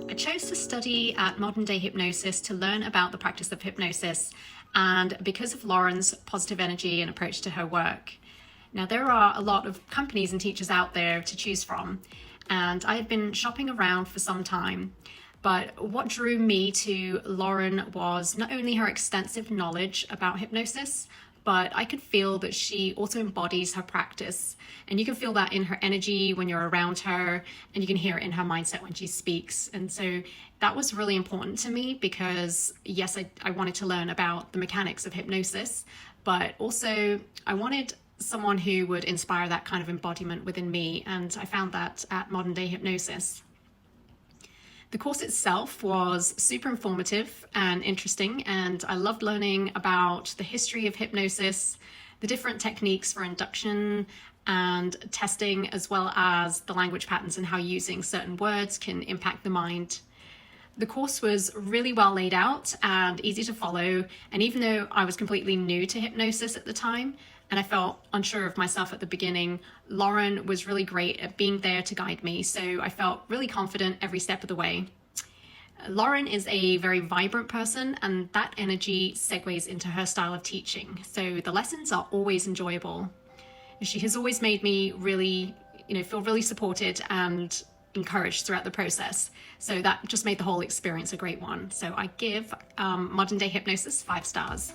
I chose to study at Modern Day Hypnosis to learn about the practice of hypnosis, and because of Lauren's positive energy and approach to her work. Now, there are a lot of companies and teachers out there to choose from, and I had been shopping around for some time. But what drew me to Lauren was not only her extensive knowledge about hypnosis, but I could feel that she also embodies her practice. And you can feel that in her energy when you're around her, and you can hear it in her mindset when she speaks. And so that was really important to me because, yes, I wanted to learn about the mechanics of hypnosis, but also I wanted someone who would inspire that kind of embodiment within me. And I found that at Modern Day Hypnosis. The course itself was super informative and interesting, and I loved learning about the history of hypnosis, the different techniques for induction and testing, as well as the language patterns and how using certain words can impact the mind. The course was really well laid out and easy to follow, and even though I was completely new to hypnosis at the time, and I felt unsure of myself at the beginning, Lauren was really great at being there to guide me, so I felt really confident every step of the way. Lauren is a very vibrant person, and that energy segues into her style of teaching, so the lessons are always enjoyable. She has always made me really, feel really supported and encouraged throughout the process, so that just made the whole experience a great one. So I give Modern Day Hypnosis 5 stars.